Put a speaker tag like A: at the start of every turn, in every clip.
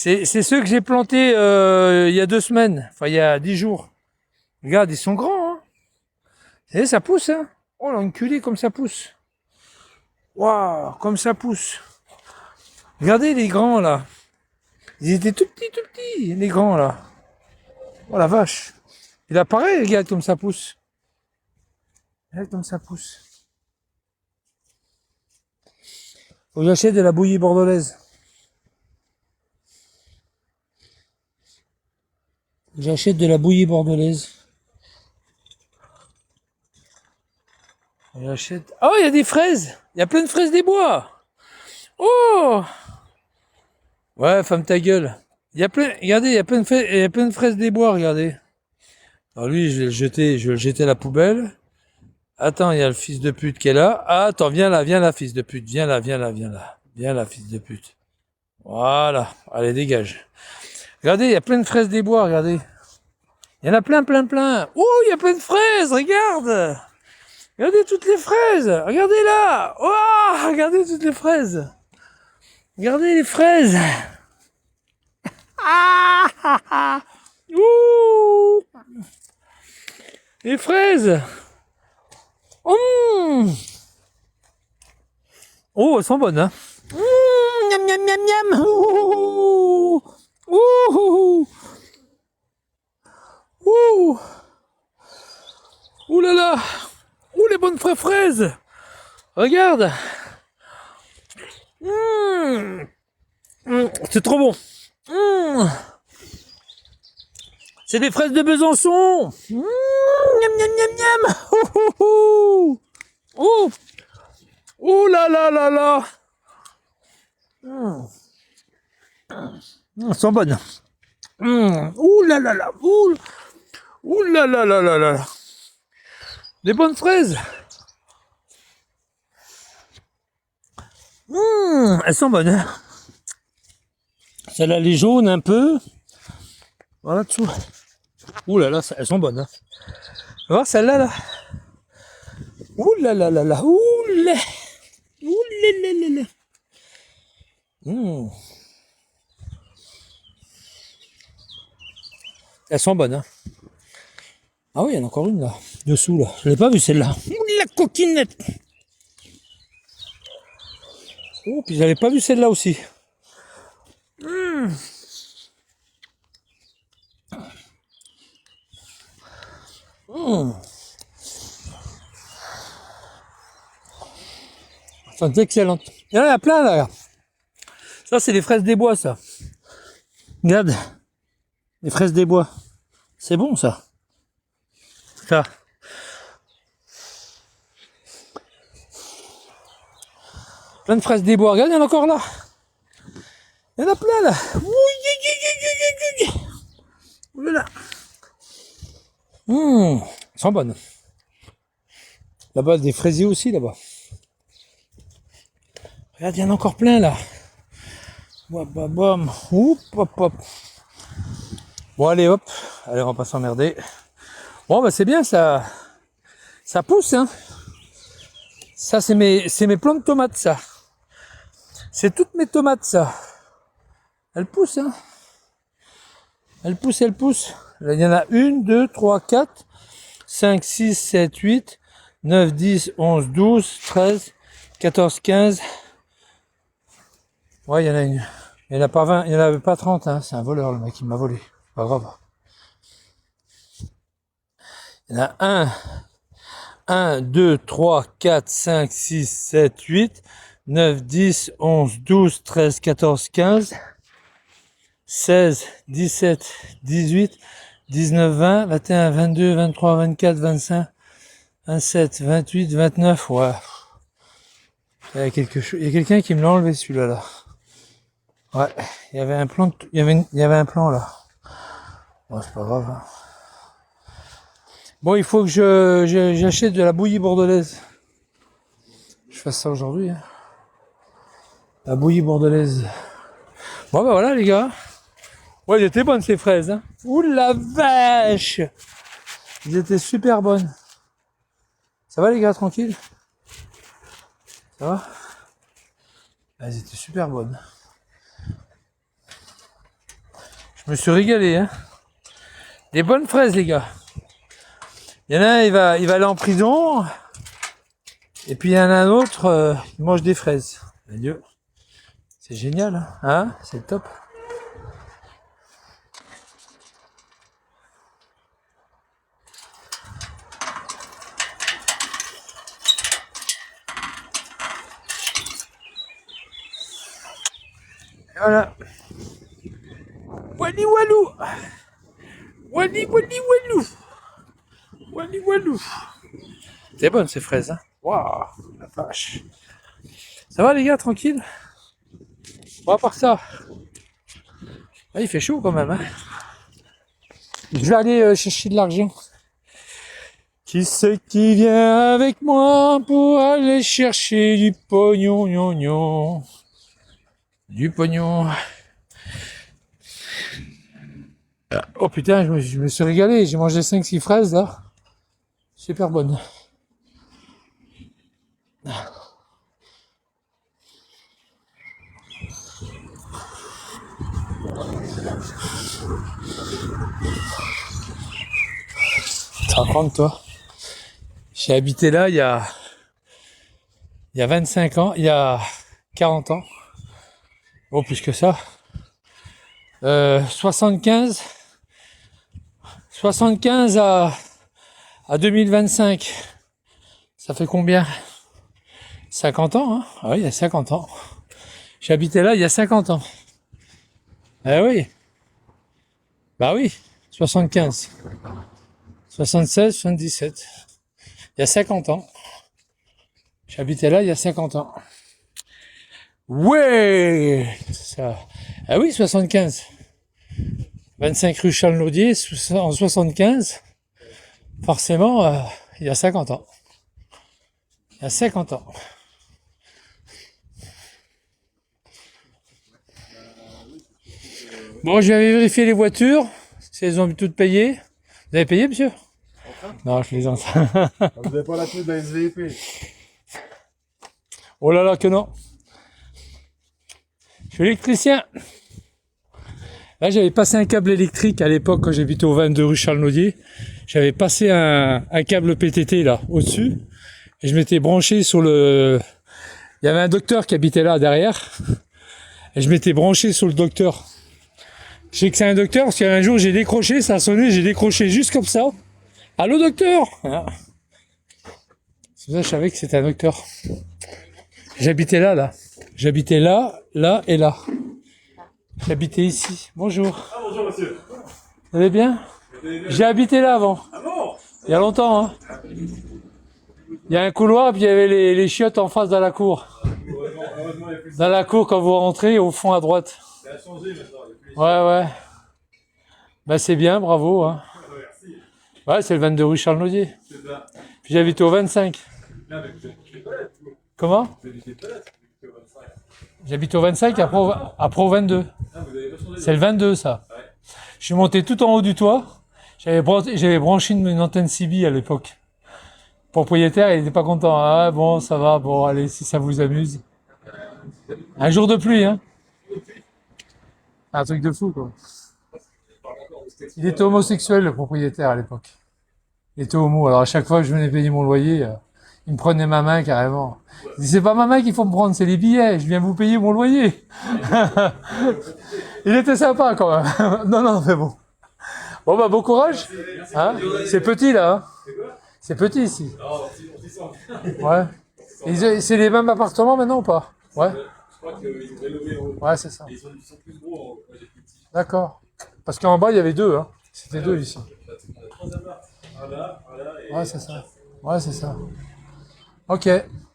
A: C'est ceux que j'ai plantés il y a 2 semaines, enfin il y a 10 jours. Regarde, ils sont grands, hein. Vous savez, ça pousse, hein. Oh l'enculé, comme ça pousse. Waouh, comme ça pousse. Regardez les grands là. Ils étaient tout petits, les grands là. Oh la vache. Et là pareil, regarde comme ça pousse. Regarde comme ça pousse. Faut que j'achète de la bouillie bordelaise. J'achète de la bouillie bordelaise. J'achète. Oh, il y a des fraises. Il y a plein de fraises des bois. Oh. Ouais, ferme ta gueule. Il y a plein. Regardez, il y a plein de fraises, il y a plein de fraises des bois. Regardez. Alors lui, je vais le jeter à la poubelle. Attends, il y a le fils de pute qui est là. Ah, attends, viens là, fils de pute. Viens là. Viens là, fils de pute. Voilà. Allez, dégage. Regardez, il y a plein de fraises des bois. Regardez. Il y en a plein. Oh, il y a plein de fraises. Regarde. Regardez toutes les fraises. Regardez là. Oh, regardez toutes les fraises. Regardez les fraises. Ah. Ouh. Les fraises. Mmh. Oh, elles sont bonnes, hein. Miam, miam, miam, miam. Ouh. Ouh. Ouh. Ouh là là. Ouh, les bonnes fraises. Regarde. Mmh. Mmh. C'est trop bon. Mmh. C'est des fraises de Besançon. Mmh. Miam, miam, miam, miam. Ouh, ouh, ouh. Ouh. Ouh là là là là. Mmh. Elles sont bonnes. Mmh. Ouh là là là. Ouh. Ouh là là là là là. Des bonnes fraises. Mmh. Elles sont bonnes. Hein. Celle-là, elle est jaune un peu. Voilà dessous. Ouh là là, elles sont bonnes. Hein. On va voir celle-là là. Ouh là là là là. Ouh là. Ouh là là là là. Mmh. Elles sont bonnes. Hein. Ah oui, il y en a encore une là. Dessous là. Je l'ai pas vue celle-là. Ouh la coquinette. Oh, puis j'avais pas vu celle-là aussi. Mmh. Mmh. Sont excellentes. Il y en a plein là. Ça, c'est les fraises des bois, ça. Regarde. Les fraises des bois. C'est bon, ça. Ça. Plein de fraises des bois. Regarde, il y en a encore là. Il y en a plein là. Ouh là là. Elles sont bonnes. Là-bas, des fraisiers aussi, là-bas. Regarde, il y en a encore plein là. Bam. Oup, hop, hop. Bon, allez, hop. Allez, on va pas s'emmerder. Bon, bah, c'est bien, ça pousse, hein. Ça, c'est mes plants de tomates, ça. C'est toutes mes tomates, ça. Elles poussent, hein. Elles poussent. Là, il y en a 1, 2, 3, 4, 5, 6, 7, 8, 9, 10, 11, 12, 13, 14, 15. Ouais, il y en a une. Il n'y en a pas 20, il n'y en avait pas 30, hein. C'est un voleur, le mec, qui m'a volé. Pas grave. Il y en a 1, 2, 3, 4, 5, 6, 7, 8, 9, 10, 11, 12, 13, 14, 15, 16, 17, 18, 19, 20, 21, 22, 23, 24, 25, 27, 28, 29, ouais. Il y a quelque chose, il y a quelqu'un qui me l'a enlevé celui-là là. Ouais, il y avait un plan, il y avait un plan là. Bon, c'est pas grave. Hein. Bon, il faut que j'achète de la bouillie bordelaise. Je fasse ça aujourd'hui. Hein. La bouillie bordelaise. Bon, ben voilà les gars. Ouais, elles étaient bonnes ces fraises. Hein. Ouh la vache! Elles étaient super bonnes. Ça va les gars, tranquille? Ça va? Elles étaient super bonnes. Je me suis régalé, hein. Des bonnes fraises, les gars. Il y en a un, il va aller en prison. Et puis il y en a un autre, il mange des fraises. Adieu. C'est génial, hein, c'est top. Voilà. Wally Walou. Wally Wally Walou. Wally Walou. C'est bonne ces fraises, hein. Waouh, la vache. Ça va les gars, tranquille. Bon, à part ça, il fait chaud quand même, hein. Je vais aller chercher de l'argent. Qui c'est qui vient avec moi pour aller chercher du pognon, gnon, du pognon. Oh putain, je me suis régalé. J'ai mangé 5-6 fraises là. Super bonne. Tu te rends compte, toi? J'ai habité là il y a 25 ans, il y a 40 ans. Oh, plus que ça. 75 à 2025. Ça fait combien? 50 ans, hein? Ah oui, il y a 50 ans. J'ai habité là il y a 50 ans. Ah oui. Bah oui, 75. 76, 77. Il y a 50 ans. J'habitais là il y a 50 ans. Ouais, ça. Ah oui, 75. 25 rue Charles-Naudier, en 75. Forcément, il y a 50 ans. Il y a 50 ans. Bon, je vais aller vérifier les voitures, si elles ont toutes payé. Vous avez payé, monsieur? Non, je plaisante.
B: Vous n'avez pas la clé de la SVP.
A: Oh là là, que non. Je suis électricien. Là, j'avais passé un câble électrique à l'époque quand j'habitais au 22 rue Charles-Naudier. J'avais passé un câble PTT là, au-dessus. Et je m'étais branché sur le... Il y avait un docteur qui habitait là derrière. Et je m'étais branché sur le docteur. Je sais que c'est un docteur parce qu'un jour j'ai décroché, ça a sonné, j'ai décroché juste comme ça. Allô docteur? Voilà. C'est pour ça que je savais que c'était un docteur. J'habitais là. J'habitais là et là. J'habitais ici. Bonjour.
B: Ah bonjour monsieur.
A: Vous allez bien? J'ai habité là avant.
B: Ah bon?
A: Il y a longtemps, hein. Il y a un couloir, puis il y avait les chiottes en face dans la cour.
B: Heureusement, il y a plus de...
A: Dans la cour, quand vous rentrez, au fond à droite.
B: Ça a changé maintenant. Il y a plus de...
A: Ouais. Bah c'est bien, bravo, hein.
B: Merci.
A: Ouais, c'est le 22 rue Charles-Naudier.
B: C'est ça.
A: Puis j'habite au 25.
B: Là, mais vous êtes des palettes, vous.
A: Comment?
B: Vous êtes des palettes, vous êtes au 25.
A: J'habite au 25, après au 22.
B: Ah, vous avez pas changé.
A: C'est le 22, ça.
B: Ouais.
A: Je suis monté tout en haut du toit. J'avais branché une antenne CB à l'époque. Le propriétaire, il était pas content. Ah bon, ça va, bon, allez, si ça vous amuse. Un jour de pluie, hein. Un truc de fou, quoi. Il était homosexuel, le propriétaire, à l'époque. Il était homo. Alors, à chaque fois que je venais payer mon loyer, il me prenait ma main, carrément. Il dit, c'est pas ma main qu'il faut me prendre, c'est les billets. Je viens vous payer mon loyer. Il était sympa, quand même. Non, mais bon. Bon, bah, bon courage. Hein? C'est petit, là, hein. C'est petit, ici. Ouais. Et c'est les mêmes appartements, maintenant, ou pas? Ouais.
B: Je crois qu'ils ont rénové en haut.
A: Ouais, c'est ça.
B: Ils sont plus gros en haut. Moi, j'ai plus petit.
A: D'accord. Parce qu'en bas, il y avait deux, hein. C'était deux, ici.
B: On a 3 apparts. Voilà, et...
A: Ouais, c'est ça. Ouais, c'est ça. Ok.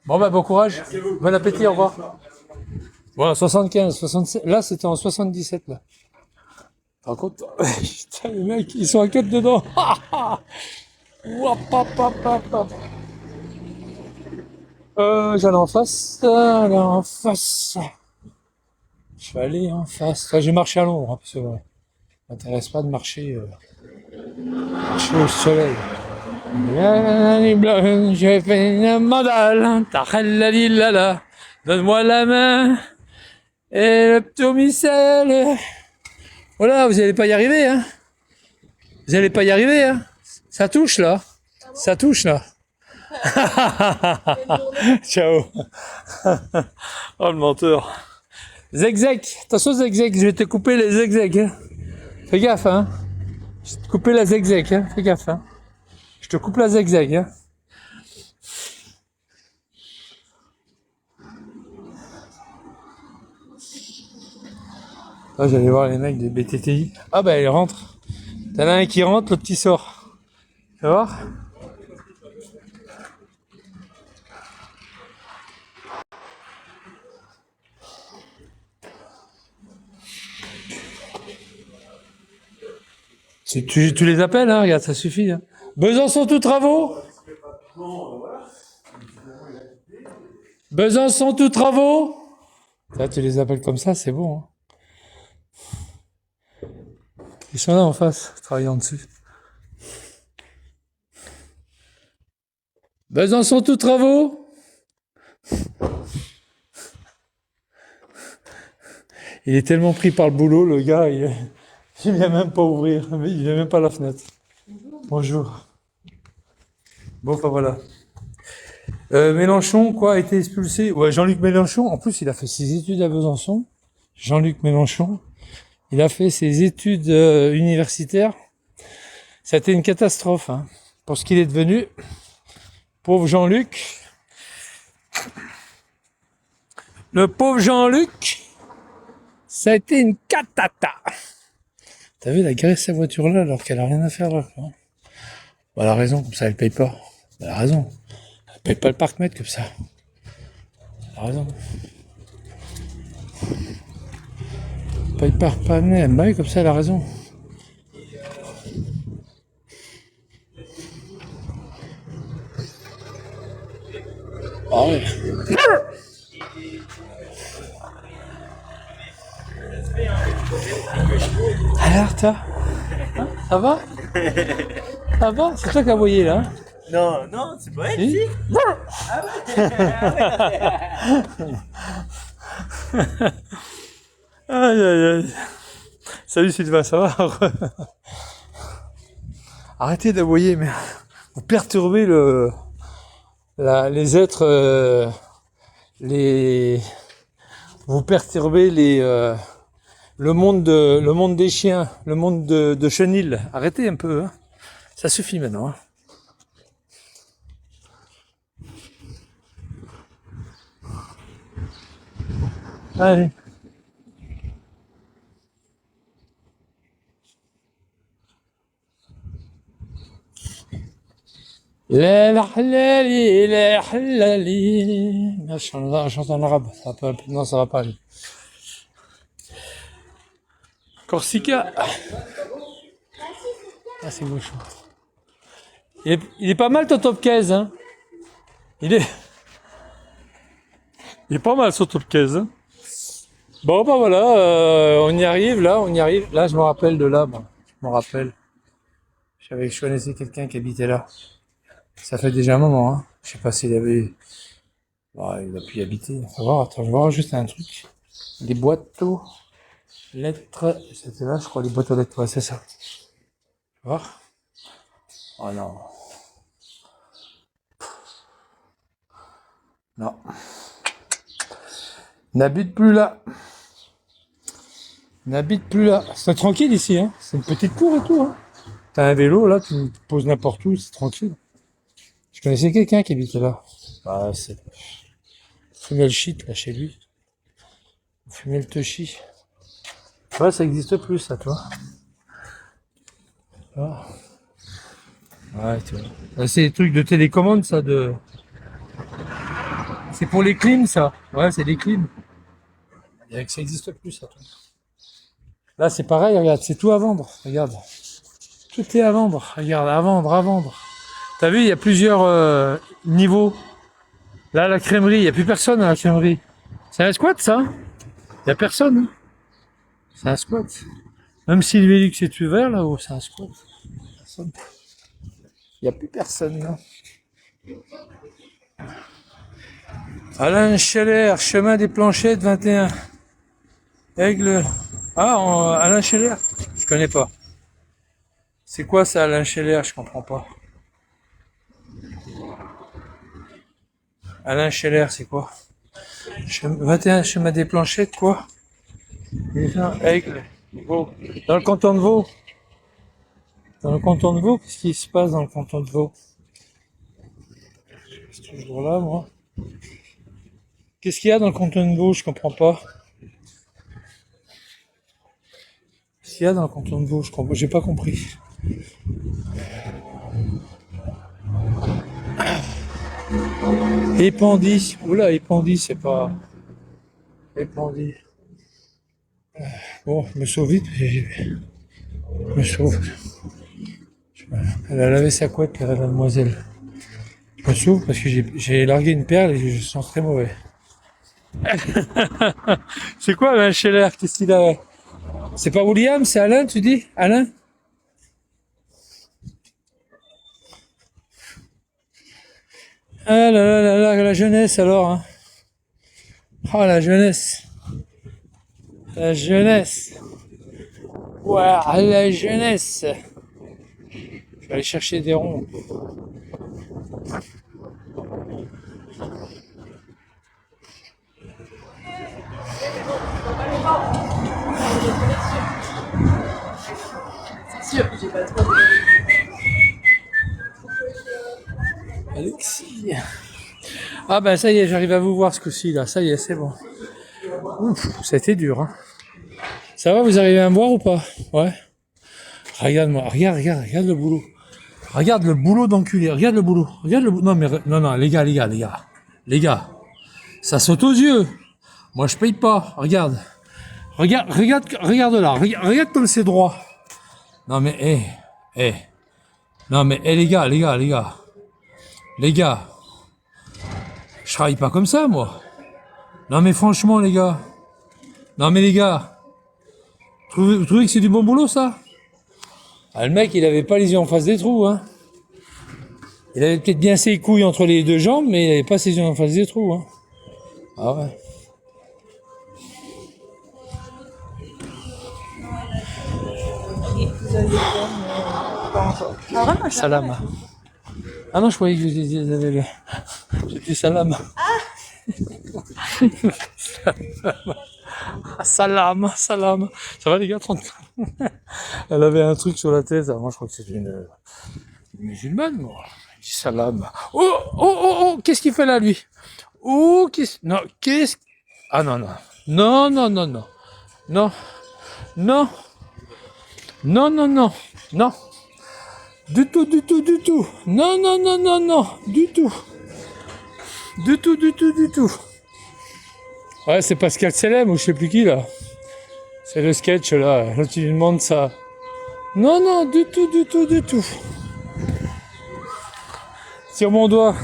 A: Bon, bah, bon courage. Bon appétit, au revoir. Voilà, 75, 67. Là, c'était en 77, là. Par contre, putain, les mecs, ils sont à 4 dedans. J'allais en face. Je vais aller en face. Enfin, j'ai marché à l'ombre, hein, parce que ça m'intéresse pas de marcher au soleil. J'ai fait une mandale, donne-moi la main et le ptomicelle. Voilà, vous allez pas y arriver, hein. Vous allez pas y arriver, hein. Ça touche, là. Ça touche, là. Ciao. Oh, le menteur. Zigzag. Attention, zigzag. Je vais te couper les zigzags, hein. Fais gaffe, hein. Je vais te couper la zigzag, hein. Fais gaffe, hein. Je te coupe la zigzag, hein. Ah, j'allais voir les mecs de BTTI. Ah bah ils rentrent. T'en as un qui rentre, l'autre qui sort. Tu vas voir? Tu les appelles, hein, regarde, ça suffit. Hein. Besançon tous travaux? Besançon tous travaux? Là, tu les appelles comme ça, c'est bon. Hein. Ils sont là en face, travaillant dessus. Besançon tous travaux? Il est tellement pris par le boulot, le gars, il vient même pas ouvrir, il vient même pas à la fenêtre. Bonjour. Bon, enfin voilà. Mélenchon, quoi, a été expulsé. Ouais, Jean-Luc Mélenchon, en plus, il a fait ses études à Besançon. Jean-Luc Mélenchon, il a fait ses études universitaires. Ça a été une catastrophe, hein, pour ce qu'il est devenu. Pauvre Jean-Luc. Le pauvre Jean-Luc, ça a été une catata. T'as vu, elle a garé sa voiture là alors qu'elle a rien à faire là. Quoi. Bah, elle a raison, comme ça elle paye pas. Elle a raison. Elle paye pas le parc-mètre comme ça. Elle a raison. Elle paye pas le parc-mètre. Bah oui, comme ça elle a raison. Ah ouais. Alors toi, hein, ça va? Ça va? C'est toi qui as voyé là?
C: Non, non, c'est pas elle,
A: Si? Aïe aïe aïe. Salut Sylvain, ça va? Arrêtez d'aboyer, mais vous perturbez les êtres, vous perturbez le monde des chiens, le monde de chenilles. Arrêtez un peu, hein. Ça suffit maintenant. Hein. Allez. La halali, la halali. Je chante en arabe. Non, ça va pas aller. Corsica. Ah, c'est beau. Il est pas mal ton top 15, hein. Il est pas mal son top 15, hein. Bon, bah voilà, on y arrive, là, on y arrive. Là, je me rappelle de là, bon, je me rappelle. Je connaissais quelqu'un qui habitait là. Ça fait déjà un moment, hein. Je sais pas s'il avait... Bon, il a pu y habiter. Faut voir, attends, je vais voir juste un truc. Les boîtes aux lettres... C'était là, je crois, les boîtes aux lettres. Ouais, c'est ça. Tu vois? Oh non. Non. N'habite plus là. N'habite plus là. C'est tranquille ici, hein. C'est une petite cour et tout, hein. T'as un vélo, là, tu te poses n'importe où, c'est tranquille. Je connaissais quelqu'un qui habitait là. Bah, c'est... Fumait le shit, là, chez lui. Fumait le touchy. Ouais, ça existe plus, ça, toi. Ah. Ouais, tu vois. Là, c'est des trucs de télécommande, ça, de... C'est pour les clims, ça. Ouais, c'est des clims. Il dirait que ça existe plus, ça, toi. Là, c'est pareil, regarde, c'est tout à vendre. Regarde. Tout est à vendre. Regarde, à vendre, à vendre. T'as vu, il y a plusieurs niveaux. Là, la crèmerie, il n'y a plus personne à la crèmerie. C'est un squat, ça? Il n'y a personne. Hein. C'est un squat. Même si le Vélux est ouvert, là-haut, c'est un squat. Personne. Il n'y a plus personne, là. Alain Scheller, chemin des Planchettes, 21. Aigle. Ah, Alain Scheller. Je connais pas. C'est quoi ça, Alain Scheller? Je comprends pas. Alain Scheller, c'est quoi? 21 schéma des planchettes, quoi? Aigle. Vaud. Dans le canton de Vaud. Dans le canton de Vaud, qu'est-ce qui se passe dans le canton de Vaud? C'est toujours là, moi. Qu'est-ce qu'il y a dans le canton de Vaud? Je comprends pas. Qu'est-ce qu'il y a dans le canton de Vaud? J'ai pas compris. Épandie. Oula, Épandie, c'est pas... Épandie. Bon, je me sauve vite. Je me sauve. Elle a lavé sa couette, la demoiselle. Je me sauve parce que j'ai largué une perle et je sens très mauvais. C'est quoi Alain Scheller? Qu'est-ce qu'il a? C'est pas William, c'est Alain, tu dis? Alain? Ah là là là là, la jeunesse alors, hein. Oh la jeunesse. La jeunesse. Ouais, la jeunesse. Je vais aller chercher des ronds.
D: C'est sûr, j'ai pas trop de...
A: Alexis. Ah ben ça y est, j'arrive à vous voir ce coup-ci là. Ça y est, c'est bon. Ouf, ça a été dur, hein. Ça va, vous arrivez à me voir ou pas? Ouais. Regarde-moi, regarde le boulot. Regarde le boulot d'enculé, regarde le boulot. Regarde le boulot. Non mais non, les gars. Ça saute aux yeux. Moi je paye pas. Regarde là. Regarde comme c'est droit. Non mais Non mais les gars. Les gars. Je travaille pas comme ça moi. Non mais franchement les gars. Non mais les gars. Vous trouvez que c'est du bon boulot ça? Ah, le mec il avait pas les yeux en face des trous, hein. Il avait peut-être bien ses couilles entre les deux jambes, mais il avait pas ses yeux en face des trous, hein. Ah ouais. Salam. Ah non, je croyais que vous avez le... J'ai dit salam. Salam. Ça va les gars, 30. Elle avait un truc sur la tête. Moi, je crois que c'était une musulmane, moi. Elle dit salam. Oh, qu'est-ce qu'il fait là, lui? Oh, qu'est-ce... Ah non. Non. Du tout. Non. Du tout. Ouais, c'est Pascal Selem ou je sais plus qui là. C'est le sketch là. Là tu lui demandes ça. Non, du tout. Sur mon doigt.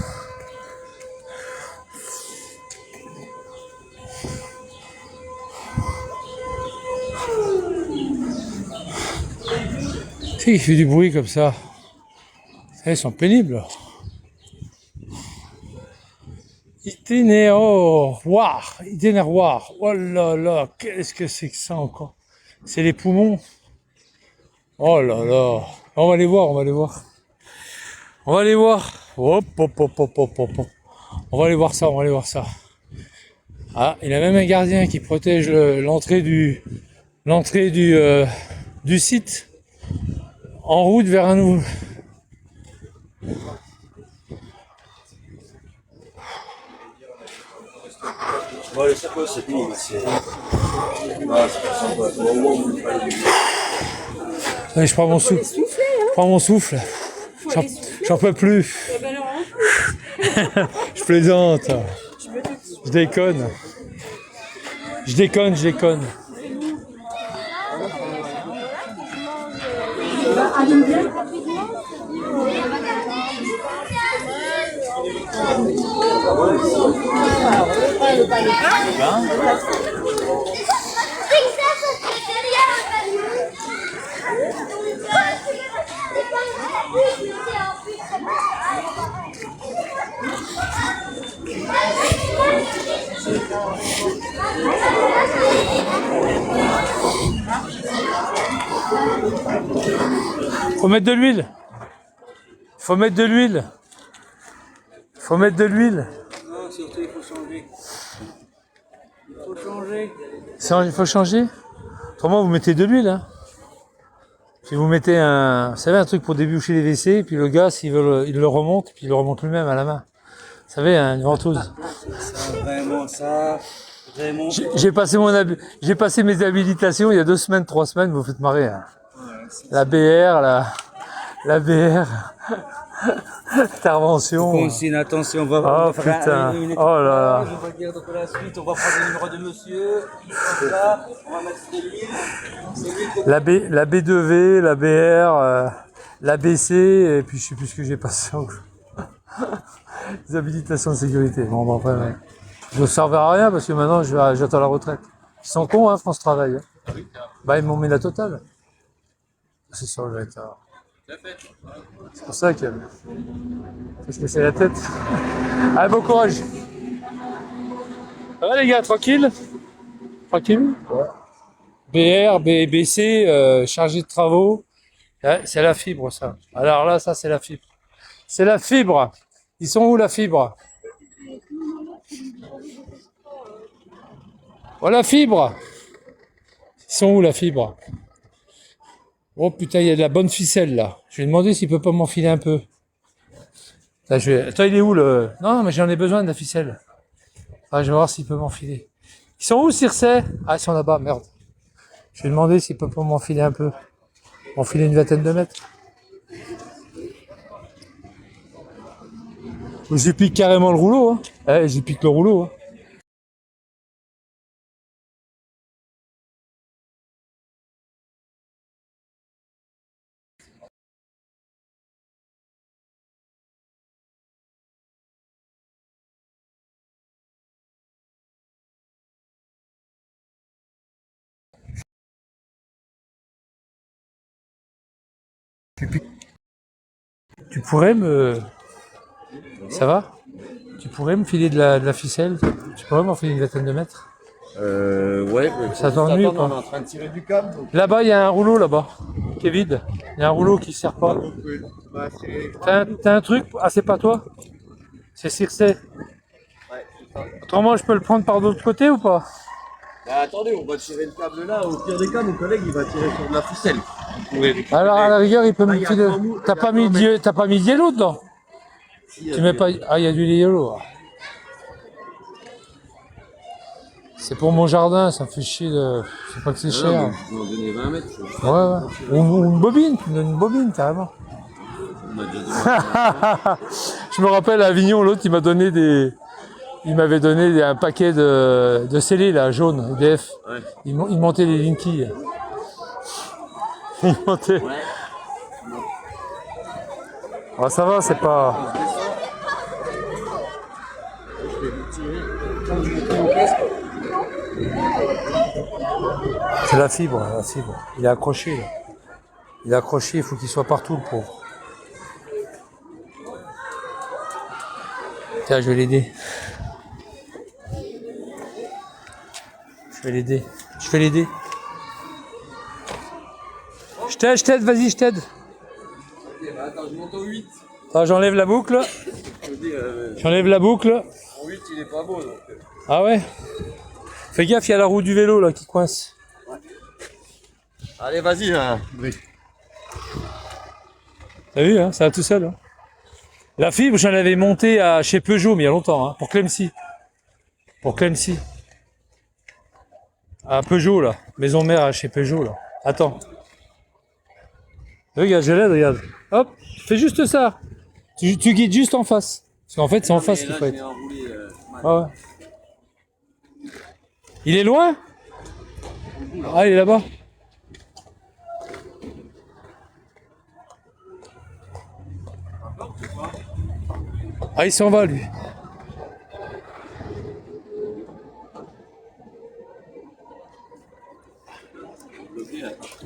A: Tu sais, il fait du bruit comme ça. Ils sont pénibles. Itinéraire. Oh là là, qu'est-ce que c'est que ça encore? C'est les poumons. Oh là là. On va les voir. Hop. On va aller voir ça. Ah, il y a même un gardien qui protège l'entrée du site en route vers un nouveau.
C: Bon, le sac, c'est fini.
A: Allez, je prends mon souffle. J'en peux plus. Je plaisante. Je déconne. Faut mettre de l'huile. Faut mettre de l'huile. Faut mettre de l'huile.
C: Non, surtout il faut changer. Il faut changer.
A: Il faut changer. Autrement, vous mettez de l'huile. Hein. Puis vous mettez un, vous savez, un truc pour déboucher les WC, puis le gars, s'il veut, il le remonte, puis il le remonte lui-même à la main. Vous savez, hein, une ventouse.
C: Ça, vraiment, ça. Vraiment.
A: J'ai passé mes habilitations il y a 2 semaines, 3 semaines, vous vous faites marrer. Hein. La BR, la BR, intervention.
C: Consigne, attention, on va
A: Oh
C: on va faire
A: putain,
C: une
A: oh là là.
C: on va dire donc la suite, on va prendre le numéro de monsieur, il prend ça, on va mettre de l'huile, c'est l'huile qu'on
A: La B2V, la BR, la BC, et puis je sais plus ce que j'ai passé encore. Les habilitations de sécurité. Bon, bah, après, ouais. Je ne servais à rien parce que maintenant j'attends la retraite. Ils sont cons, hein, France Travail. Hein. Bah, ils m'ont mis la totale. C'est ça, je vais être. C'est pour ça que. Faut se casser la tête. Allez, bon courage. Ça va les gars, tranquille? Tranquille? BR, BC, chargé de travaux. Ouais, c'est la fibre, ça. Alors là, ça, c'est la fibre. C'est la fibre. Ils sont où, la fibre? Oh, la fibre. Ils sont où, la fibre? Oh putain, il y a de la bonne ficelle, là. Je vais demander s'il peut pas m'enfiler un peu. Là, Attends, il est où, le... Non, mais j'en ai besoin de la ficelle. Ah, je vais voir s'il peut m'enfiler. Ils sont où, Circe? Ah, ils sont là-bas, merde. Je vais demander s'il peut pas m'enfiler un peu. M'enfiler une vingtaine de mètres. J'y pique carrément le rouleau. Hein. Eh, j'y pique le rouleau. Hein. Tu pourrais me... Ça va? Tu pourrais me filer de la ficelle? Tu pourrais m'enfiler une vingtaine de mètres?
C: ouais.
A: Ça t'ennuie ou
C: on est
A: pas?
C: en train de tirer du câble. Donc
A: Là-bas, il y a un rouleau, là-bas, qui est vide. Il y a un rouleau qui sert pas.
C: on va tirer.
A: T'as un truc? Ah, c'est pas toi? C'est Circe.
C: Ouais, c'est ça.
A: Autrement, je peux le prendre par l'autre côté ou pas?
C: Bah, attendez, on va tirer le câble là. Au pire des cas, mon collègue il va tirer sur de la ficelle.
A: Alors, à la rigueur, il peut me
C: il y a
A: filer...
C: trois mou-
A: T'as pas mis de yellow dedans? Tu mets pas... Ah, il y a du yellow. C'est pour mon jardin, ça me fait chier de... C'est pas que c'est cher.
C: Je vais en donner 20 mètres.
A: Ouais. Ou une bobine, tu me donnes une bobine, carrément.
C: On a déjà donné.
A: Je me rappelle à Avignon, l'autre, il m'avait donné un paquet de scellés, là, jaune, EDF.
C: Ouais.
A: Il montait les Linky. Il montait.
C: Ouais.
A: Ah, ça va, c'est pas...
C: Je vais vous tirer. Quand je mets mon casque.
A: C'est la fibre, la fibre. Il est accroché, là. Il est accroché, il faut qu'il soit partout, le pauvre. Tiens, je vais l'aider. Je vais l'aider. Je t'aide, vas-y, je t'aide.
C: Ok, bah attends, je monte au 8.
A: Ah, j'enlève la boucle.
C: Je dis,
A: J'enlève la boucle.
C: au 8, il est pas beau donc.
A: Ah ouais? Fais gaffe, il y a la roue du vélo, là, qui coince.
C: Allez, vas-y, hein.
A: T'as vu, hein, ça va tout seul. Hein. La fibre, j'en avais monté chez Peugeot, mais il y a longtemps, hein, pour Clemcy. À Peugeot, là. Maison mère chez Peugeot, là. Attends. Regarde, je l'aide, regarde. Hop, fais juste ça. Tu guides juste en face. Parce qu'en fait, c'est en face qu'il faut être. Ah ouais. Il est loin? Ah, il est là-bas. Ah, il s'en va, lui.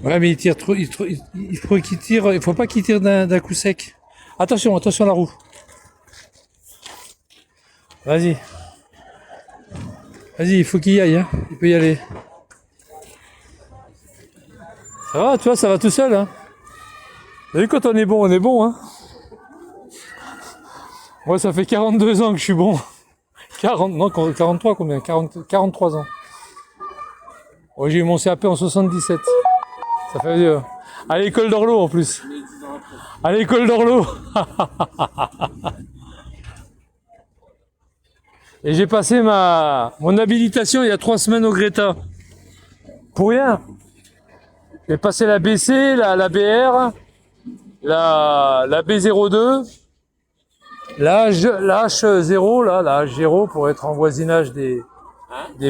A: Ouais, mais il tire trop. Il faut qu'il tire. Il faut pas qu'il tire d'un coup sec. Attention à la roue. Vas-y. Vas-y, il faut qu'il y aille. Hein. Il peut y aller. Ça va, tu vois, ça va tout seul. Hein. T'as vu, quand on est bon, hein. Moi, ça fait 42 ans que je suis bon. 40, non, 43, combien? 43 ans. Ouais, j'ai eu mon CAP en 77. Ça fait à l'école d'Orlo, en plus. À l'école d'Orlo. Et j'ai passé mon habilitation il y a 3 semaines au Greta. Pour rien. J'ai passé la BC, la BR, la B02, la H0, là, la H0 pour être en voisinage des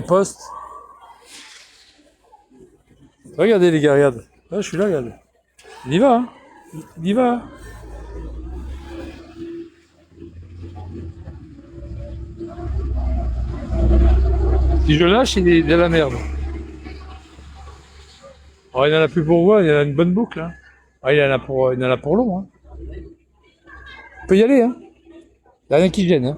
A: postes. Regardez les gars, regarde. Là, je suis là, regarde. Il y va, hein. Il y va. Si je lâche, il est de la merde. Oh, il en a plus pour moi, il y en a une bonne boucle. Hein. Ah, il en a pour long. Hein. On peut y aller. Hein. Il n'y a rien qui gêne. Hein.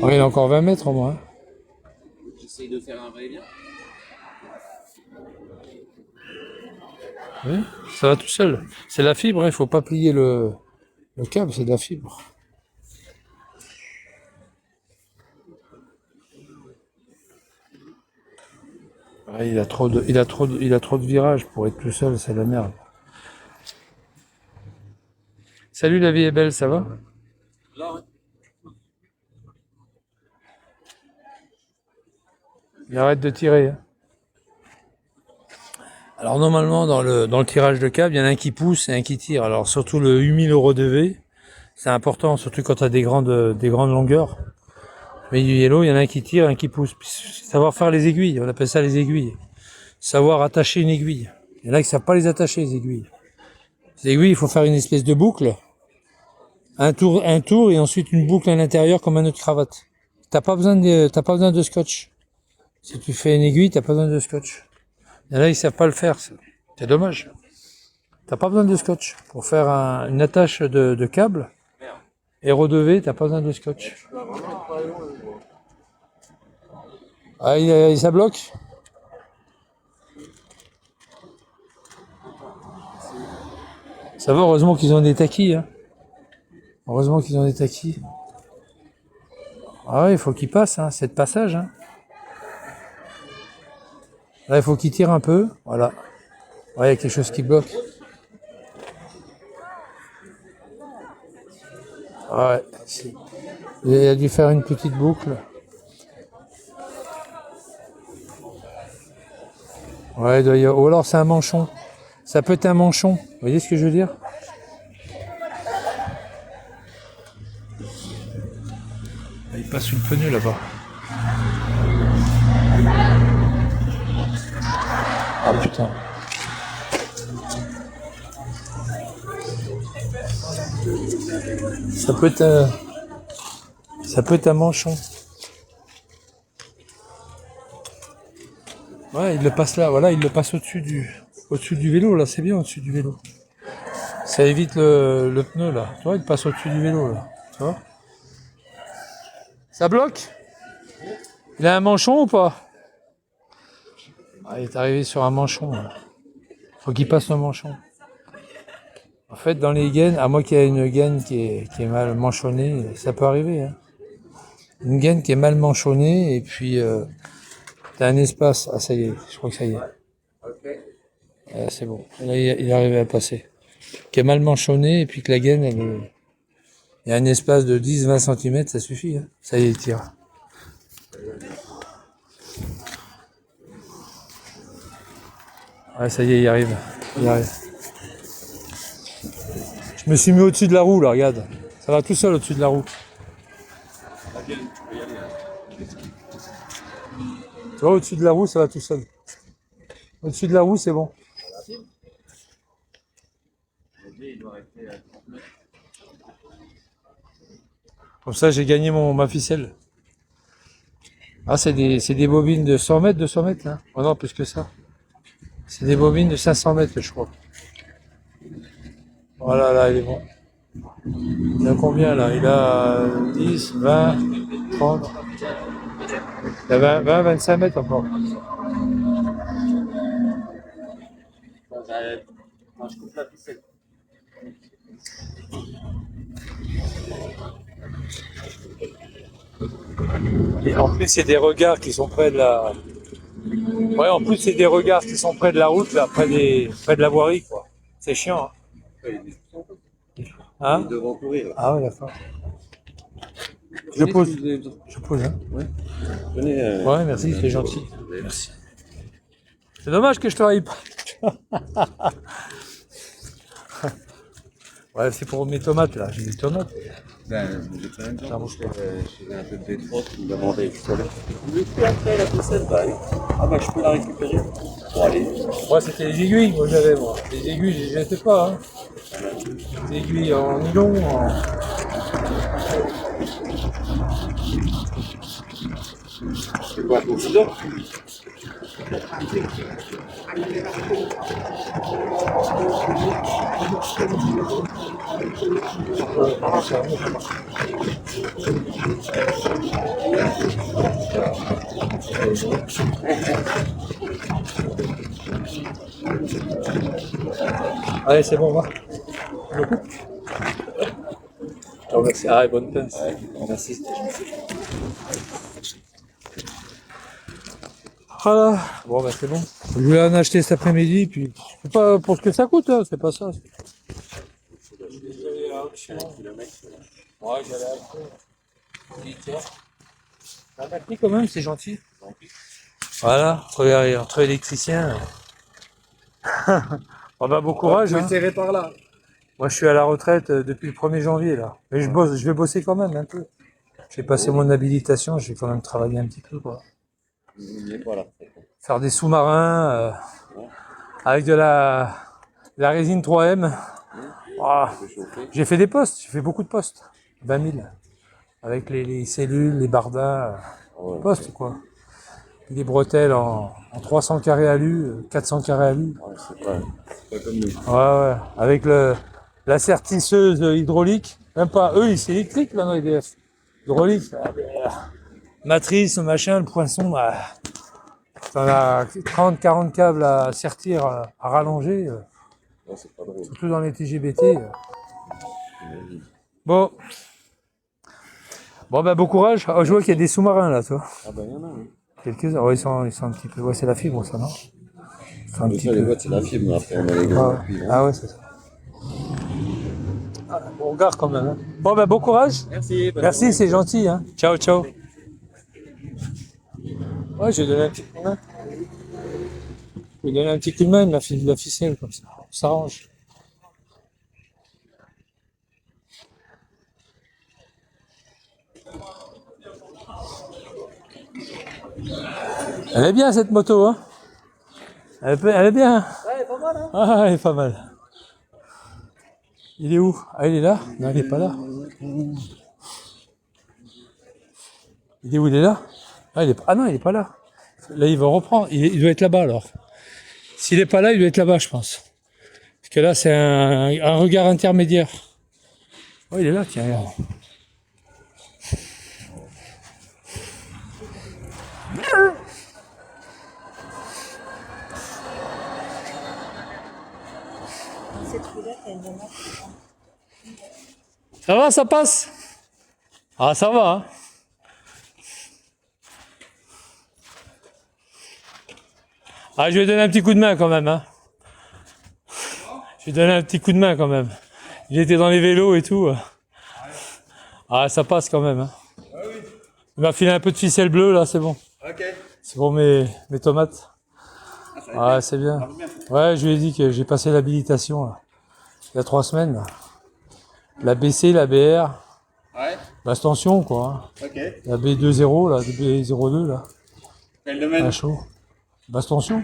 A: Oh, il y a encore 20 mètres au moins. Hein.
C: J'essaye de faire un vrai bien.
A: Oui, ça va tout seul. C'est la fibre, il ne faut pas plier le câble, c'est de la fibre. Ah, il a trop de virages pour être tout seul, c'est la merde. Salut, la vie est belle, ça va?
C: Là, ouais.
A: Il arrête de tirer. Hein. Alors normalement dans le tirage de câble, il y en a un qui pousse et un qui tire. Alors surtout le 8000 € de V, c'est important, surtout quand tu as des grandes longueurs. Mais du yellow, il y en a un qui tire et un qui pousse. Puis, savoir faire les aiguilles, on appelle ça les aiguilles. Savoir attacher une aiguille. Il y en a qui ne savent pas les attacher, les aiguilles. Les aiguilles, il faut faire une espèce de boucle. Un tour et ensuite une boucle à l'intérieur comme un nœud de cravate. T'as pas besoin de scotch. Si tu fais une aiguille, t'as pas besoin de scotch. Il y en a, ils savent pas le faire. C'est dommage. T'as pas besoin de scotch. Pour faire une attache de câble, Héros de V, t'as pas besoin de scotch. Ah, ça bloque. Ça va, heureusement qu'ils ont des taquis. Hein. Heureusement qu'ils ont des taquis. Ah ouais, il faut qu'ils passent, hein. C'est de passage. Hein. Là, il faut qu'il tire un peu. Voilà. Ouais, il y a quelque chose qui bloque. Ouais. Il a dû faire une petite boucle. Ouais, il doit y avoir... Ou alors c'est un manchon. Ça peut être un manchon. Vous voyez ce que je veux dire? Il passe une pneu là-bas. Ah putain. Ça peut être un manchon. Ouais, il le passe là, voilà, il le passe au-dessus du vélo, là, c'est bien au-dessus du vélo. Ça évite le pneu, là. Tu vois, il passe au-dessus du vélo, là. Tu vois? Ça bloque? Il a un manchon ou pas? Ah, il est arrivé sur un manchon, là. Faut qu'il passe le manchon. En fait, dans les gaines, à moins qu'il y ait une gaine qui est mal manchonnée, ça peut arriver, hein. Une gaine qui est mal manchonnée, et puis t'as un espace. Ah, ça y est, je crois que ça y est. Ah, c'est bon. Là, il est arrivé à passer. Qui est mal manchonnée, et puis que la gaine, il y a un espace de 10-20 cm, ça suffit. Hein. Ça y est, il tire. Ouais, ça y est, il arrive. Il arrive. Je me suis mis au-dessus de la roue, là, regarde. Ça va tout seul au-dessus de la roue. Tu vois, au-dessus de la roue, ça va tout seul. Au-dessus de la roue, c'est bon. Comme ça, j'ai gagné ma ficelle. Ah, c'est des bobines de 100 mètres, 200 mètres, là. Oh non, plus que ça. C'est des bobines de 500 mètres, je crois. Voilà, là, il est bon. Il a combien, là? Il a 10, 20, 30. Il y a 20-25 mètres encore.
C: Quand je coupe la ficelle.
A: Et en plus, c'est des regards qui sont près de la. Ouais, en plus, c'est des regards qui sont près de la route, là, près de la voirie, quoi. C'est chiant, hein.
C: Ils devront courir.
A: Ah ouais, d'accord. Je pose. Je pose, hein.
C: Venez.
A: Ouais, merci, c'est gentil. Merci. C'est dommage que je travaille pas. Ouais, c'est pour mes tomates, là. J'ai des tomates.
C: Ben, j'ai pas un
A: Ça marche pas.
C: j'ai un peu de détroit qui me demandait tout à l'heure. Oui, puis après la ficelle, bah, ah bah je peux la récupérer. Bon, allez.
A: Moi, c'était les aiguilles, moi, j'avais, moi. Les aiguilles, je les jetais pas, hein. Des aiguilles en nylon,
C: C'est quoi, pour ça?
A: Allez, c'est bon, va. Je le coupe. Oh, merci. Ah, bonne pince.
C: Ouais, merci.
A: Voilà. Bon, bah, c'est bon. Je vais en acheter cet après-midi, puis c'est pas pour ce que ça coûte, hein, c'est pas ça. Ouais, j'allais acheter. Tiens. Merci quand même, c'est gentil. Voilà, entre électriciens. Oh bah, bon courage. Hein.
C: Serré par là.
A: Moi, je suis à la retraite depuis le 1er janvier, là. Mais je vais bosser quand même un peu. J'ai passé mon habilitation, je vais quand même travailler un petit peu, quoi.
C: Voilà.
A: Faire des sous-marins avec de la résine 3M. Oh, j'ai fait des postes, j'ai fait beaucoup de postes. 20 000. Avec les cellules, les bardas, postes, quoi. Puis des bretelles en 300 carrés alu, 400 carrés alu.
C: Ouais, c'est pas comme nous.
A: Ouais. Avec la sertisseuse hydraulique. Même pas, eux, c'est électrique, maintenant, EDF. Hydraulique. Matrice, machin, le poinçon, bah, t'en as 30-40 câbles à sertir, à rallonger,
C: Non, c'est pas drôle.
A: surtout dans les TGBT. Bon. Bon, bah, bon courage. Oh, je vois qu'il y a des sous-marins, là, toi.
C: Ah bah il y en a, oui.
A: Quelques-uns. Ouais, ils sont un petit peu. Ouais, c'est la fibre, ça, non? C'est un
C: Mais
A: petit
C: ça, les
A: peu.
C: boîtes, c'est la fibre, mais après on a les
A: Ah
C: grands
A: ouais,
C: cuivres.
A: ah ouais, c'est ça. Ah, bon regard quand même. Hein. Bon, bah, bon courage.
C: Merci.
A: Merci, c'est gentil. Hein. Ciao, ciao. Ouais, je vais donner un petit coup de main. Je vais donner un petit coup de main, la ficelle, comme ça. On s'arrange. Elle est bien, cette moto, hein. Elle est bien.
C: Ouais, pas mal, hein.
A: Ah, elle est pas mal. Il est où? Ah, il est là? Non, il est pas là. Il est où? Il est là? Ah, ah non, il est pas là. Là, il va reprendre. Il doit être là-bas, alors. S'il est pas là, il doit être là-bas, je pense. Parce que là, c'est un regard intermédiaire. Oh, il est là, tiens, regarde. Ça va, ça passe? Ah, ça va, hein? Ah, je vais donner un petit coup de main quand même, hein. Je vais donner un petit coup de main quand même. Il était dans les vélos et tout. Ah, ça passe quand même, hein. Il m'a filé un peu de ficelle bleue, là, c'est bon.
C: Ok.
A: C'est pour mes tomates. Ah, c'est bien. Ouais, je lui ai dit que j'ai passé l'habilitation, là, il y a 3 semaines, là. La BC, la BR,
C: Ouais.
A: basse tension, quoi. Hein.
C: Ok.
A: La B20, là, B02, là.
C: Quel domaine?
A: À chaud. Basse tension.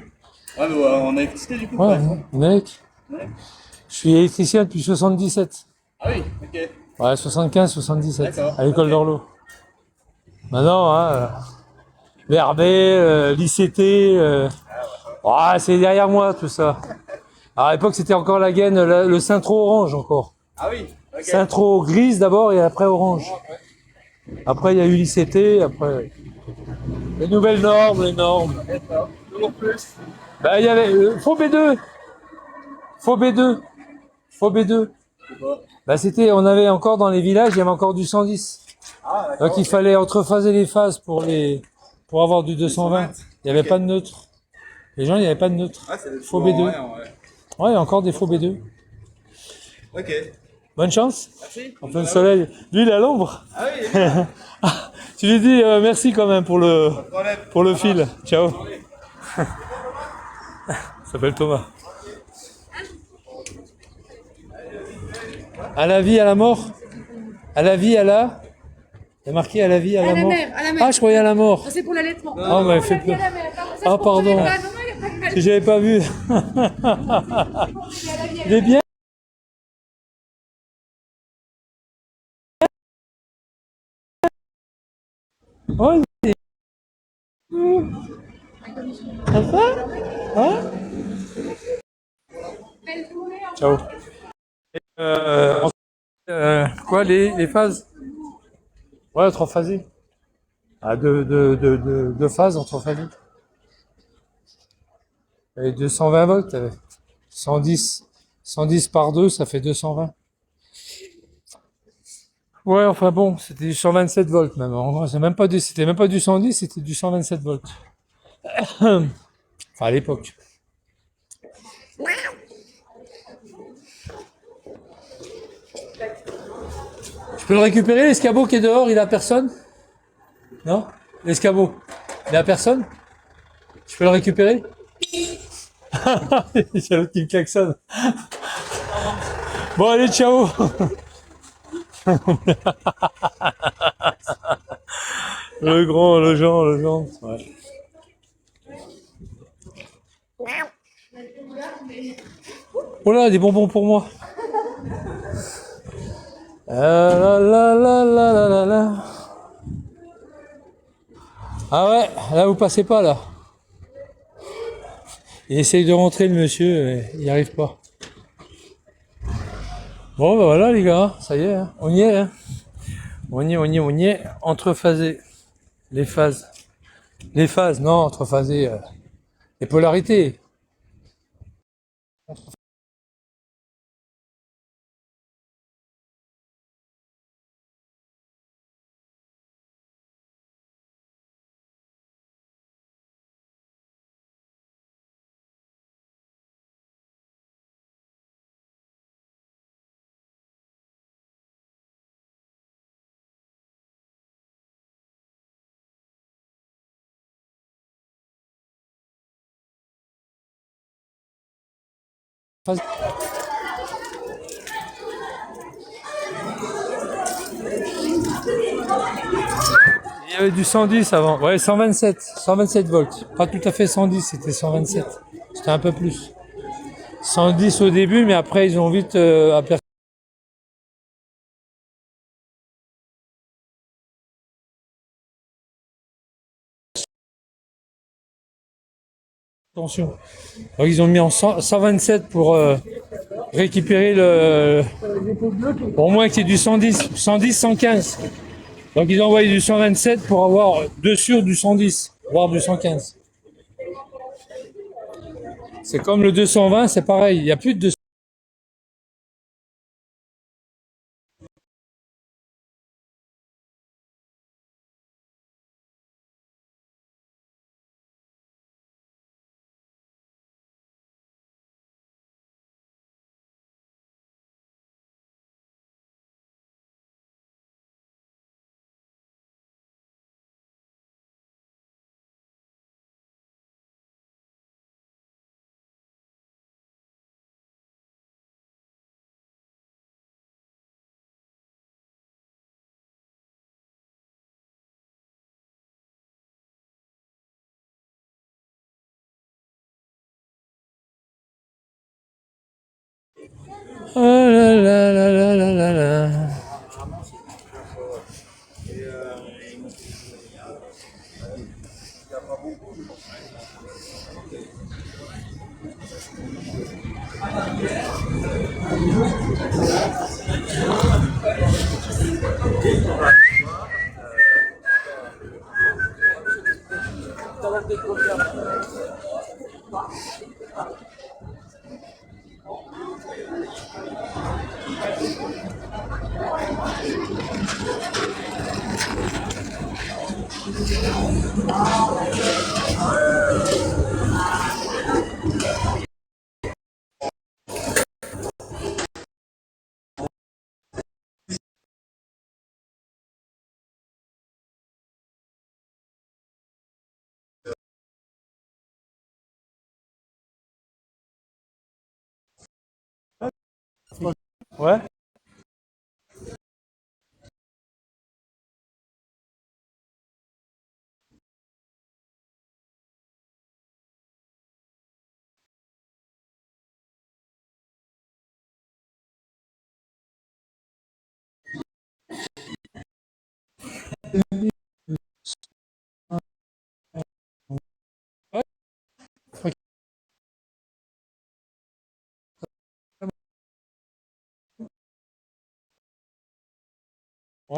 C: Ouais, mais on a électricité du coup.
A: Ouais, Nec.
C: Ouais.
A: Je suis électricien depuis 77.
C: Ah oui, ok.
A: Ouais, 75, 77.
C: D'accord,
A: À l'école
C: ok.
A: d'Orlo. Maintenant, hein, l'ICT, c'est derrière moi, tout ça. Alors, à l'époque, c'était encore la gaine, le Cintro orange encore.
C: Ah oui, ok.
A: Cintro grise d'abord et après orange. Après, il y a eu l'ICT, après... Les nouvelles normes, les normes.
B: Toujours plus.
A: Bah, il y avait faux B2. Faux B2. Faux B2. Bah, c'était, on avait encore dans les villages, il y avait encore du 110.
B: Ah, d'accord.
A: Donc il fallait entrephaser les phases pour avoir du 220. Il n'y avait pas de neutre. Les gens, il n'y avait pas de neutre.
B: Ah, c'est
A: Faux B2.
B: Ouais.
A: Ouais, il y a encore des faux B2.
B: Ok.
A: Bonne chance.
B: Merci.
A: En plein soleil. Lui, il est à l'ombre.
B: Ah oui, il est bien.
A: Tu lui dis merci quand même pour le
B: Problème.
A: fil. Ciao. Il s'appelle Thomas. À la vie, à la mort. À la vie, à la. Il y a marqué à la vie, à la mort.
D: à la mer.
A: Ah, je croyais à la mort.
D: C'est pour l'allaitement.
A: Ah, mais fait peur. Ah, pardon. J'avais pas vu. Il est bien. Oh, il est... Sympa. Hein? Ciao. Quoi, les phases? Ouais, trois phasés. Ah, deux phases en trois phasés. Et 220 volts, 110 par 2, ça fait 220. Ouais, enfin bon, c'était du 127 volts même. En gros, c'était même pas du 110, c'était du 127 volts. Enfin, à l'époque. Je peux le récupérer, l'escabeau qui est dehors, il a personne? Non? L'escabeau, il a personne? Je peux le récupérer? C'est l'autre qui me klaxonne. Bon, allez, ciao! Le grand, le genre. Ouais. Oh là, des bonbons pour moi. La. Ah ouais, là vous passez pas là. Il essaye de rentrer le monsieur, mais il n'y arrive pas. Bon bah voilà les gars, ça y est, hein. On y est. Hein. On y est. Entrephasé. Les phases. Non, entrephasé. Les polarités. Phase- Il y avait du 110 avant. Ouais, 127 volts. Pas tout à fait 110, c'était 127. C'était un peu plus. 110 au début, mais après ils ont vite aperçu. Attention. Donc ils ont mis en 127 pour récupérer au moins qu'il y ait du 110, 115. Donc ils ont envoyé du 127 pour avoir dessus du 110, voire du 115. C'est comme le 220, c'est pareil, il n'y a plus de Oh là là là là là là là. Ouais. Ouais. Ok. Ouais.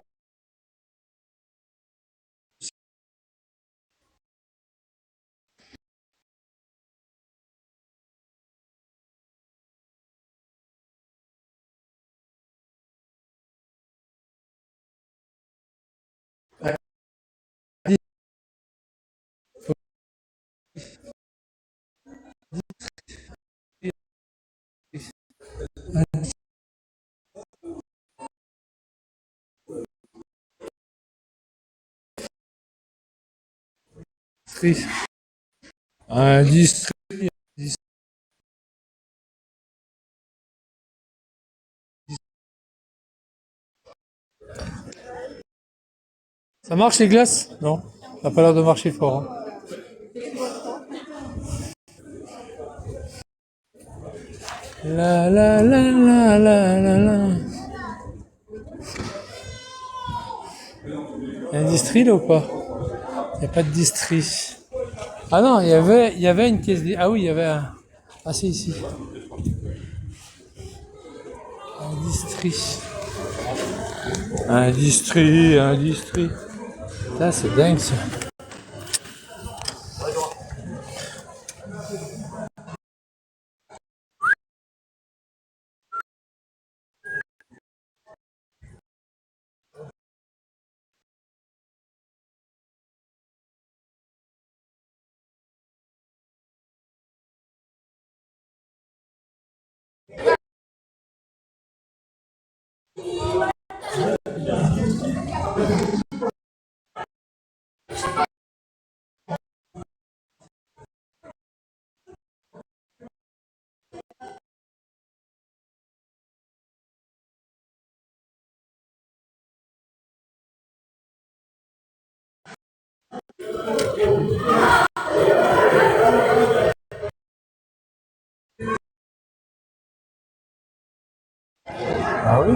A: Industrie. Industrie. Ça marche les glaces? Non. Ça n'a pas l'air de marcher fort. Hein. La la la la la la la. Industrie là ou pas? Il n'y a pas de distri. Ah non, il y avait une caisse. Ah oui, il y avait un. Ah si, ici. Industrie. Industrie. Ça, c'est dingue ça. Ah oui?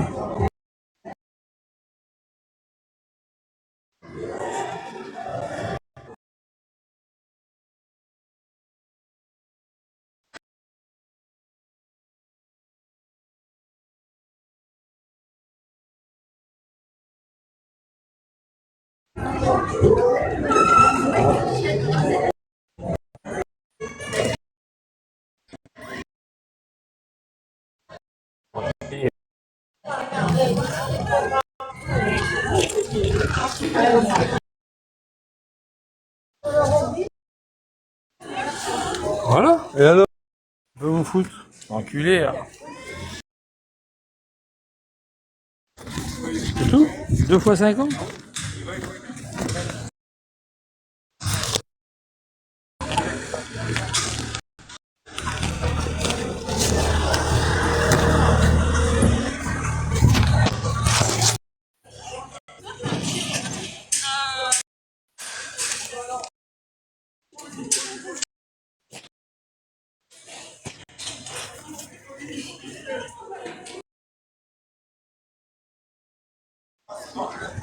A: Voilà. Et alors? On peut vous foutre. Enculé. Là. C'est tout? 2 fois 50?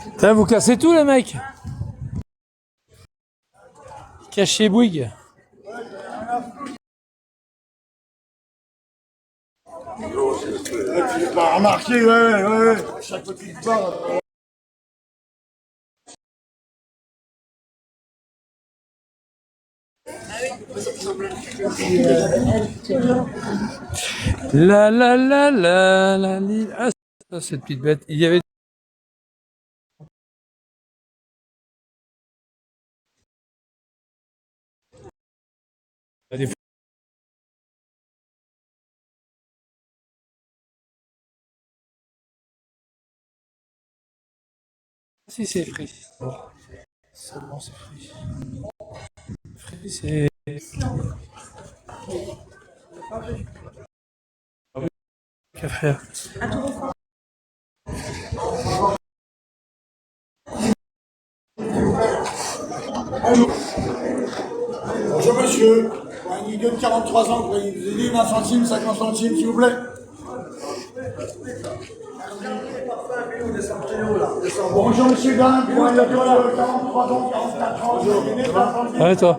A: Putain, vous cassez tout les mecs. Cachez Bouygues.
B: Tu pas remarqué, ouais. Chaque fois que tu parles.
A: Ah, ça, cette petite bête. Il y avait. Des fois- Si, c'est free. Bon, seulement c'est free. Free, c'est. Qu'à faire.
B: Bonjour monsieur, pour un idiot de 43 ans, pourriez vous aider 20 centimes, 50 centimes s'il vous plaît? Bonjour monsieur Dain, pour un idiot de 43 ans, 44 ans, vous aider 20 centimes.
A: Ouais, toi.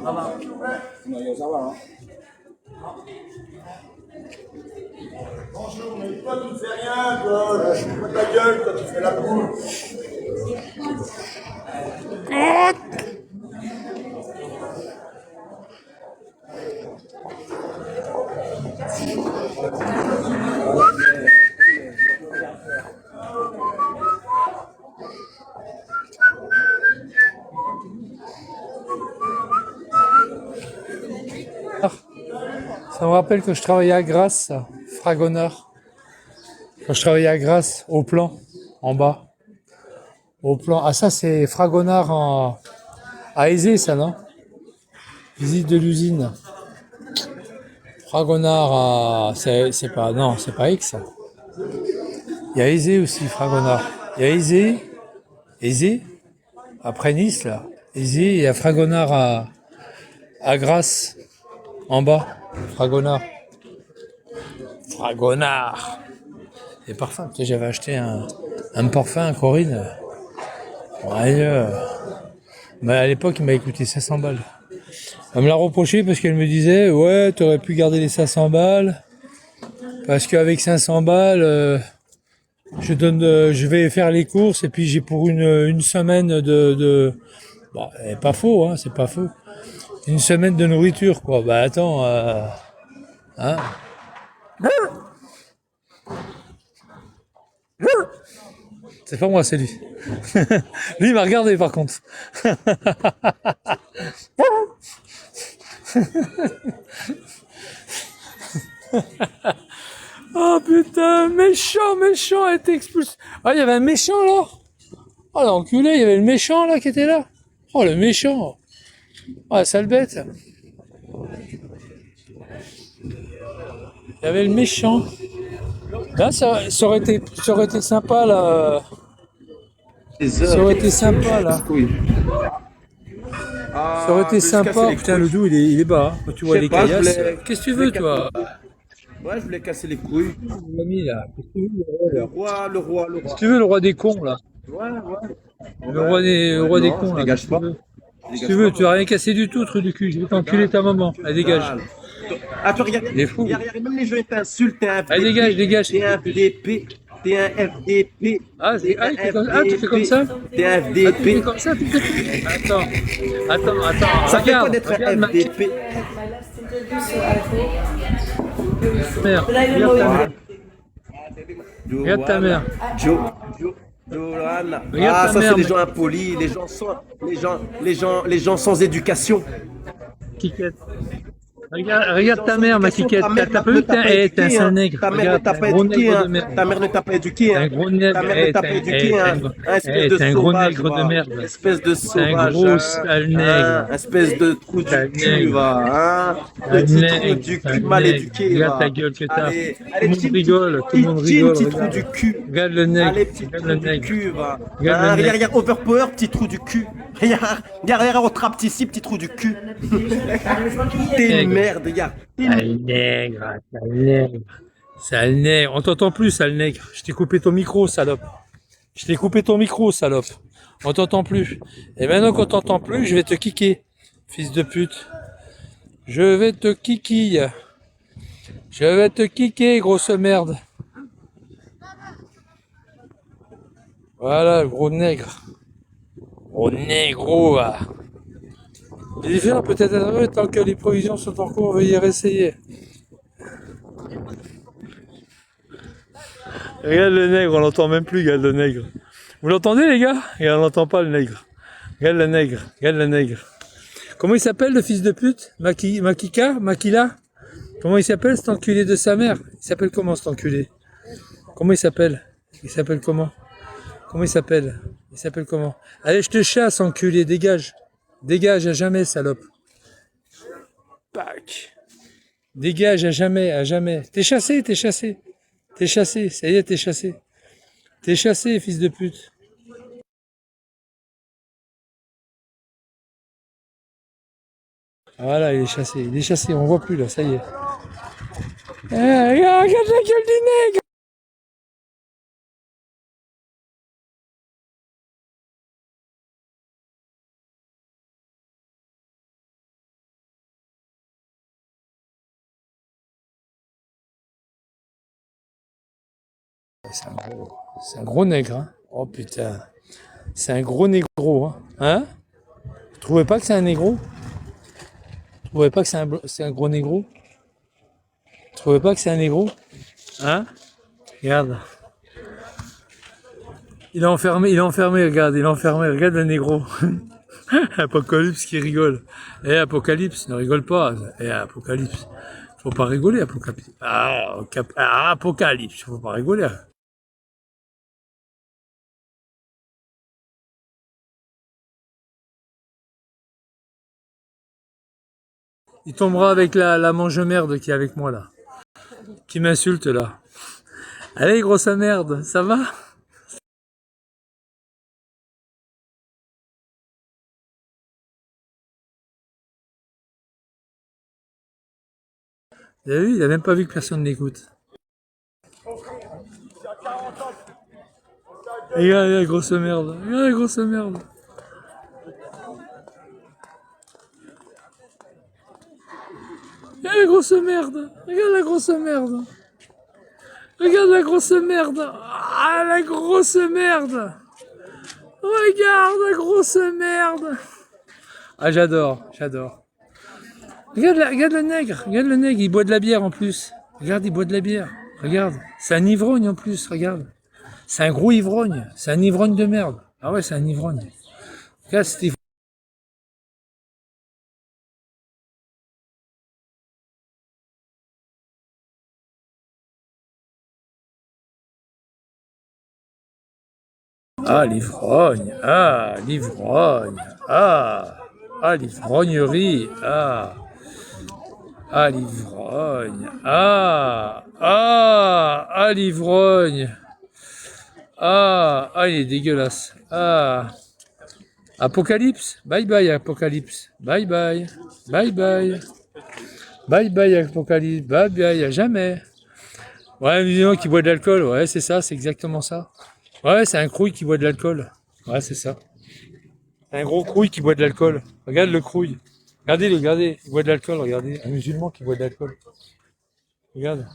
B: Bonjour, mais toi tu ne fais rien, toi, je fous ta gueule quand tu fais la poule.
A: Ça me rappelle que je travaillais à Grasse, ça, Fragonard. Quand je travaillais à Grasse, au plan, en bas. Au plan. Ah, ça, c'est Fragonard à Aizé, ça, non? Visite de l'usine. Fragonard à. C'est pas. Non, c'est pas Aix, ça. Il y a Aizé aussi, Fragonard. Il y a Aizé, après Nice, là. Aizé, il y a Fragonard à Grasse, en bas. Fragonard. Fragonard. Et parfum. Tu sais, j'avais acheté un parfum à Corinne. Ouais, mais à l'époque, il m'avait coûté 500 balles. Elle me l'a reproché parce qu'elle me disait, ouais, t'aurais pu garder les 500 balles. Parce qu'avec 500 balles, je vais faire les courses et puis j'ai pour une semaine bon, c'est pas faux, hein, c'est pas faux. Une semaine de nourriture, quoi. Bah attends, hein. C'est pas moi, c'est lui. Lui, il m'a regardé par contre. Oh putain, méchant a été expulsé. Ah, il y avait un méchant là. Oh l'enculé, il y avait le méchant là qui était là. Oh le méchant. Oh la sale bête. Il y avait le méchant. Là, ça aurait été sympa là. Ça aurait été sympa là. Ça aurait été sympa. Putain, le dos il est bas. Hein. Tu vois les caillasses. Qu'est-ce que tu veux toi?
C: Ouais, je voulais casser les couilles.
A: L'ami là. Qu'est-ce que tu veux,
C: Le roi, le roi, le
A: Qu'est-ce
C: roi.
A: que tu veux, le roi des cons là?
C: Ouais, ouais.
A: Le roi des
C: Non,
A: cons
C: je
A: là.
C: dégage
A: Qu'est-ce que
C: pas.
A: tu veux?
C: Je
A: Si
C: dégage
A: tu veux,
C: pas,
A: tu vas rien casser du tout, truc du cul. Je vais t'enculer ta maman. Allez, dégage.
C: Dalle. Ah, tu regardes,
A: Il est fou.
C: même les gens ils t'insultent, t'es un
A: Allez,
C: FDP,
A: dégage.
C: t'es un FDP, t'es un FDP,
A: Ah,
C: t'es un
A: tu fais comme ça?
C: t'es un
A: Ah, tu fais
C: FDP.
A: comme ça, tu fais. Attends.
C: Ça fait quoi
A: Regarde,
C: d'être un
A: regarde ma
C: FDP?
A: mère. Regarde ta mère.
C: Johanna.
A: Regarde
C: Ah,
A: ta
C: ça
A: mère,
C: c'est les
A: mec.
C: gens impolis, les gens sans éducation.
A: Kikette. Regarde ta mère, ma Kikette.
C: Ta mère
A: T'as pas vu que t'es un sale nègre.
C: Ta mère ne
A: Regarde,
C: t'a
A: t'es
C: pas
A: un gros
C: éduqué,
A: nègre
C: hein.
A: de merde.
C: Ta mère ne t'a pas éduqué,
A: T'es
C: hein.
A: un gros nègre.
C: Ta mère ne t'a pas éduqué, hein. Espèce de
A: T'es un gros
C: sauvage,
A: nègre de
C: va.
A: merde.
C: Espèce de
A: T'es un
C: sauvage,
A: gros
C: hein.
A: sale
C: Hein.
A: nègre.
C: Espèce de trou
A: Sale
C: du cul,
A: nègre.
C: va. Hein.
A: Sale
C: Petit trou
A: nègre.
C: du cul
A: Sale
C: mal
A: nègre.
C: éduqué,
A: Regarde ta
C: va.
A: gueule que t'as.
C: Allez,
A: Tout le monde
C: petit
A: rigole. Tout le monde
C: petit
A: rigole.
C: trou
A: Regarde.
C: du cul.
A: Regarde le nègre.
C: Allez, petit
A: Regarde
C: trou
A: le
C: du
A: nègre.
C: cul, va.
A: Regarde le
C: Hein,
A: nègre.
C: regarde, overpower, petit trou du cul. Regarde, on trappe ici, petit trou du cul. T'es une
A: Nègre.
C: merde, regarde.
A: Sale nègre. Sale nègre. Sale nègre. On t'entend plus, sale nègre. Je t'ai coupé ton micro, salope. Je t'ai coupé ton micro, salope. On t'entend plus. Et maintenant qu'on t'entend plus, je vais te kicker, fils de pute. Je vais te kikille. Je vais te kicker, grosse merde. Voilà, gros nègre. Gros négro, va. Les différents peut-être heureux tant que les provisions sont en cours, veuillez réessayer. Regarde le nègre, on l'entend même plus, regarde le nègre. Vous l'entendez les gars? Et on l'entend pas le nègre. Regarde le nègre, regarde le nègre. Comment il s'appelle le fils de pute? Makika? Makila? Comment il s'appelle cet enculé de sa mère? Il s'appelle comment cet enculé? Comment il s'appelle? Il s'appelle comment? Comment il s'appelle? Il s'appelle comment? Allez, je te chasse, enculé, dégage. Dégage à jamais, salope. Pac. Dégage à jamais, à jamais. T'es chassé, t'es chassé. T'es chassé, ça y est, t'es chassé. T'es chassé, fils de pute. Voilà, il est chassé, on voit plus là, ça y est. Eh, regarde la gueule du nègre! C'est un gros nègre, hein. Oh putain. C'est un gros négro, hein. Hein? Vous trouvez pas que c'est un négro? Vous trouvez pas que c'est un gros négro? Vous trouvez pas que c'est un négro? Hein? Regarde. Il est enfermé, regarde, il est enfermé, regarde le négro. Apocalypse qui rigole. Eh, Apocalypse, ne rigole pas. Eh, Apocalypse. Faut pas rigoler, Apocalypse. Apocalypse, faut pas rigoler. Il tombera avec la mange-merde qui est avec moi là. Qui m'insulte là. Allez, grosse merde, ça va? Vous avez vu, il a même pas vu que personne l'écoute. Regarde la grosse merde. Regarde la grosse merde. Regarde la grosse merde. Regarde la grosse merde. Regarde la grosse merde. Ah, la grosse merde. Regarde la grosse merde. Ah, j'adore, j'adore. Regarde le nègre, il boit de la bière en plus. Regarde, il boit de la bière. Regarde, c'est un ivrogne en plus, regarde. C'est un gros ivrogne, c'est un ivrogne de merde. Ah ouais, c'est un ivrogne. Regarde cet ivrogne. Ah, l'ivrogne, ah, l'ivrogne, ah, l'ivrognerie, ah, l'ivrogne, l'ivrogne, il est dégueulasse, Apocalypse, bye bye, Apocalypse, bye bye, bye bye, bye bye, Apocalypse, bye bye, à jamais. Ouais, mais qui boit de l'alcool, ouais, c'est ça, c'est exactement ça. Ouais, c'est un crouille qui boit de l'alcool. Ouais, c'est ça. C'est un gros crouille qui boit de l'alcool. Regarde le crouille. Regardez, il boit de l'alcool, regardez. Un musulman qui boit de l'alcool. Regarde.